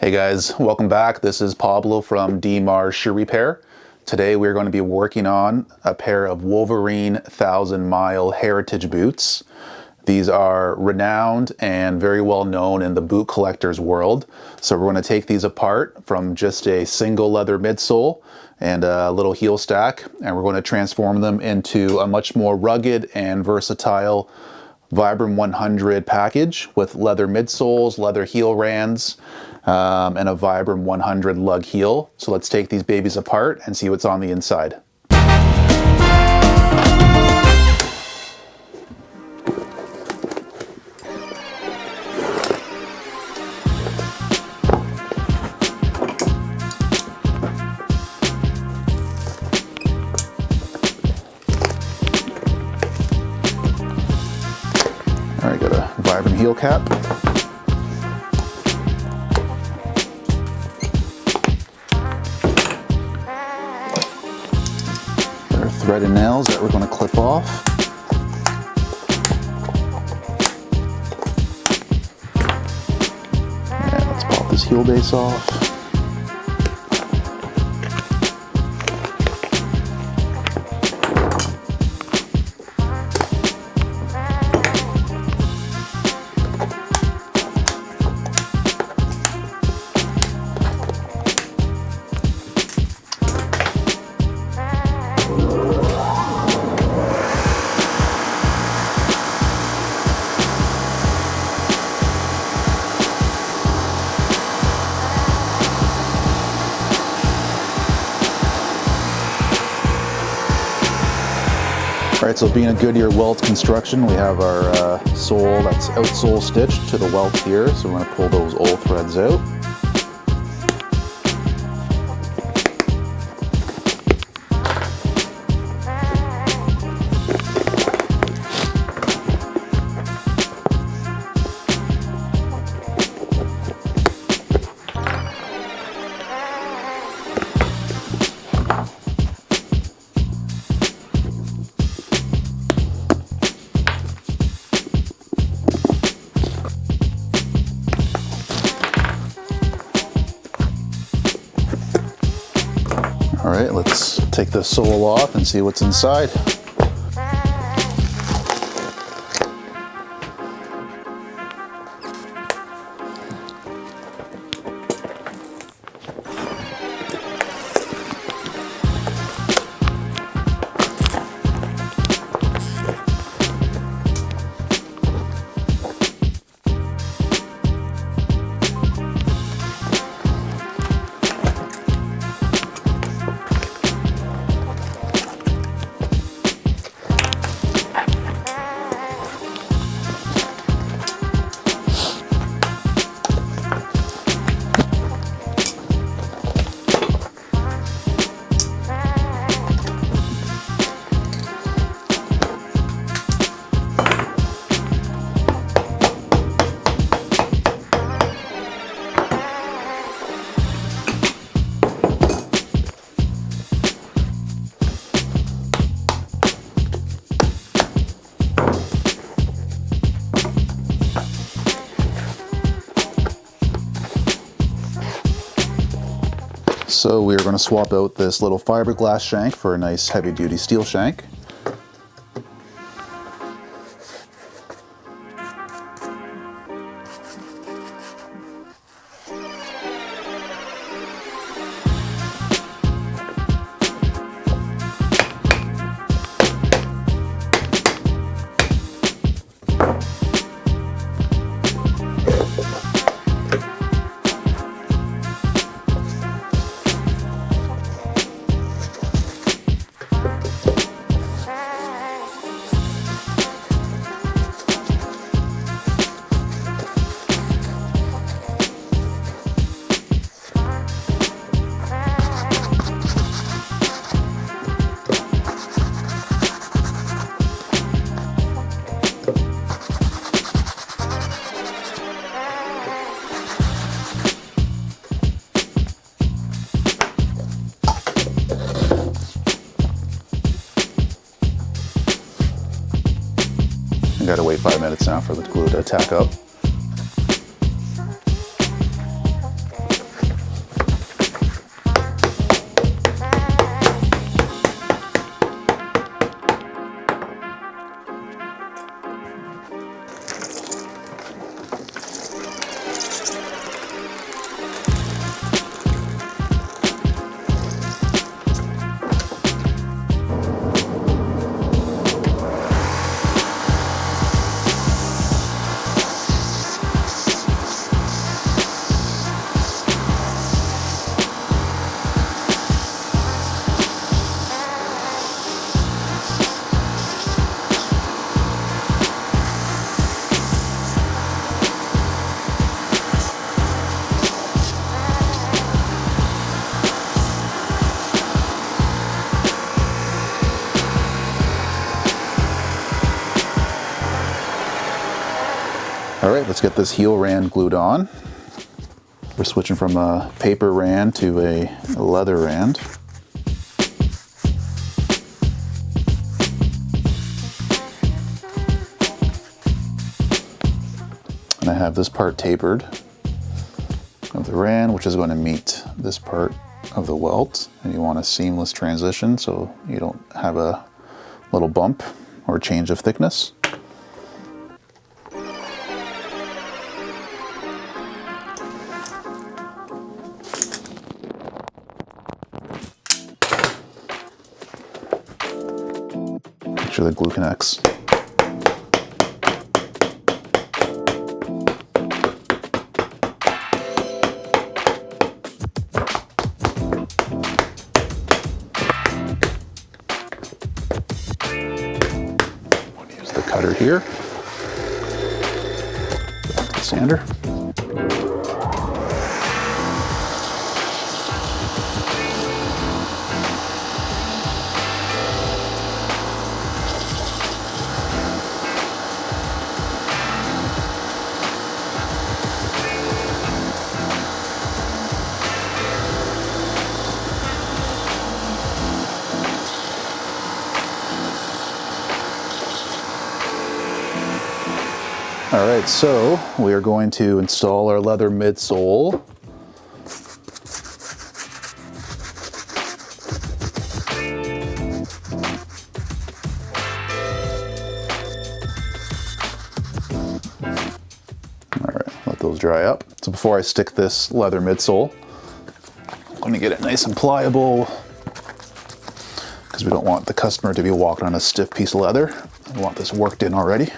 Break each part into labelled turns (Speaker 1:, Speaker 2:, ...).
Speaker 1: Hey guys, welcome back. This is Pablo from D-Mars Shoe Repair. Today we're going to be working on a pair of Wolverine 1000-mile heritage boots. These are renowned and very well known in the boot collectors world. So we're going to take these apart from just a single leather midsole and a little heel stack, and we're going to transform them into a much more rugged and versatile Vibram 100 package with leather midsoles, leather heel rands, and a Vibram 100 lug heel. So let's take these babies apart and see what's on the inside. All right, got a Vibram heel cap. Threaded nails that we're going to clip off. And let's pop this heel base off. All right, so being a Goodyear welt construction, we have our sole that's outsole stitched to the welt here. So we're going to pull those old threads out. All right, let's take the sole off and see what's inside. So we are going to swap out this little fiberglass shank for a nice heavy-duty steel shank. You gotta wait 5 minutes now for the glue to tack up. All right, let's get this heel rand glued on. We're switching from a paper rand to a leather rand. And I have this part tapered of the rand, which is going to meet this part of the welt. And you want a seamless transition so you don't have a little bump or change of thickness. Make sure the glue connects. Use the cutter here. Back to the sander. All right, so we are going to install our leather midsole. All right, let those dry up. So before I stick this leather midsole, I'm going to get it nice and pliable because we don't want the customer to be walking on a stiff piece of leather. We want this worked in already.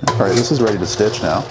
Speaker 1: All right, this is ready to stitch now.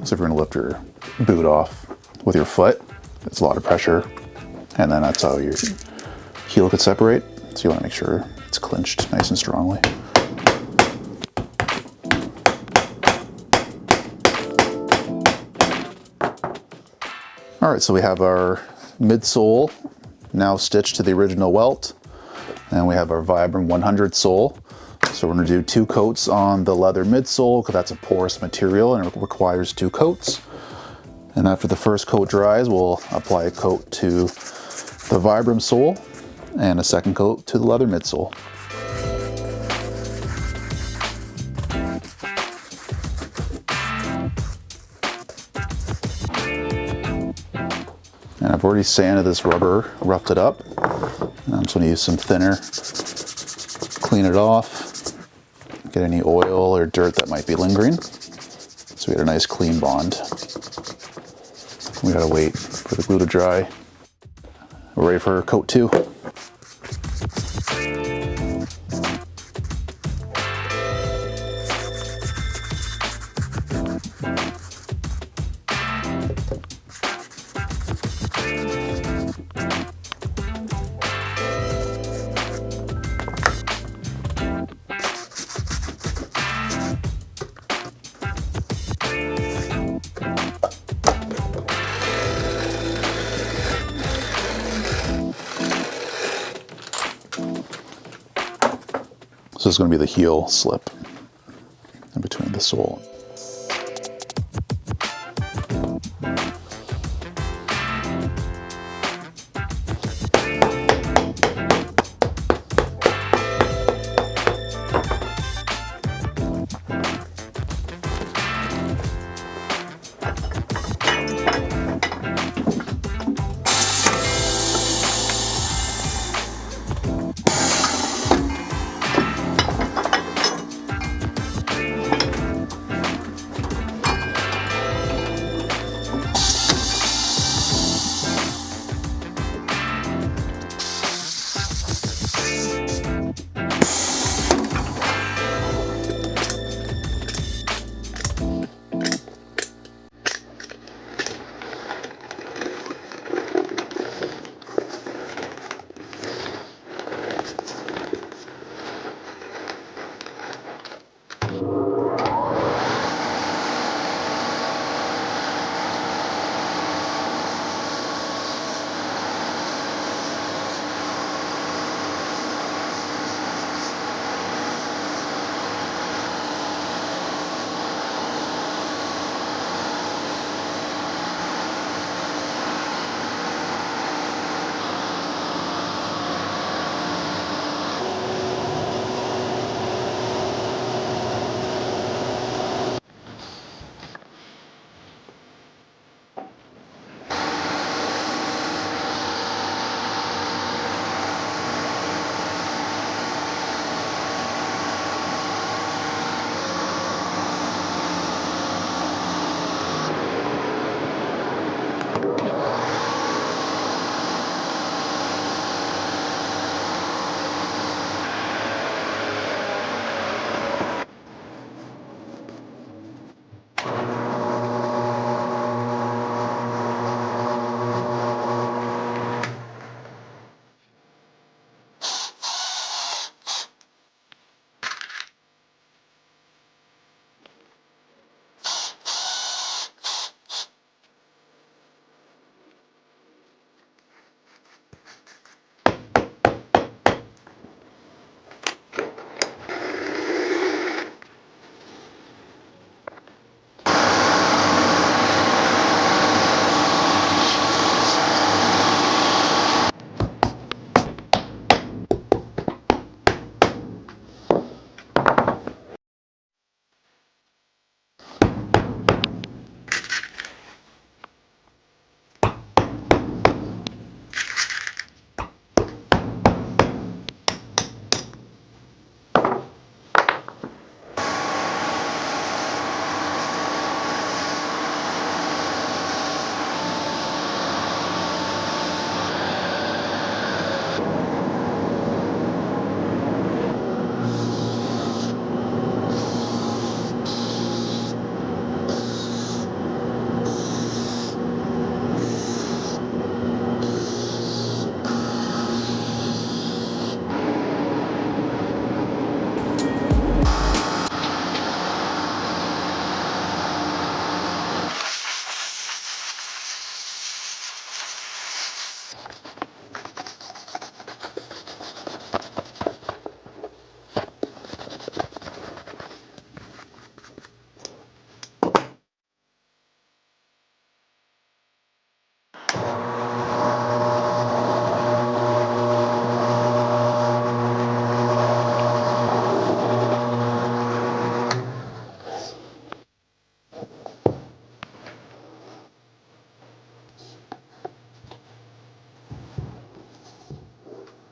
Speaker 1: So if you're gonna lift your boot off with your foot, it's a lot of pressure, and then that's how your heel could separate. So you wanna make sure it's clinched nice and strongly. All right, so we have our midsole now stitched to the original welt, and we have our Vibram 100 sole. So we're gonna do 2 coats on the leather midsole because that's a porous material and it requires 2 coats. And after the first coat dries, we'll apply a coat to the Vibram sole and a second coat to the leather midsole. And I've already sanded this rubber, roughed it up. And I'm just gonna use some thinner, clean it off. get any oil or dirt that might be lingering. So we get a nice clean bond. We gotta wait for the glue to dry. We're ready for coat 2. So this is going to be the heel slip in between the sole.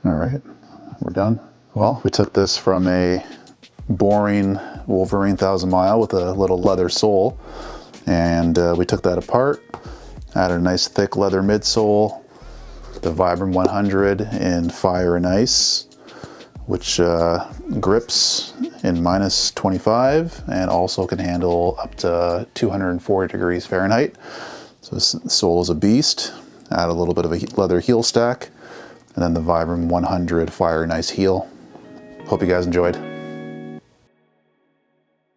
Speaker 1: All right, we're done. Well, we took this from a boring Wolverine 1000 mile with a little leather sole. And we took that apart, added a nice thick leather midsole, the Vibram 100 in fire and ice, which grips in -25 and also can handle up to 240 degrees Fahrenheit. So this sole is a beast. Add a little bit of a leather heel stack, and then the Vibram 100 fire and ice heel. Hope you guys enjoyed.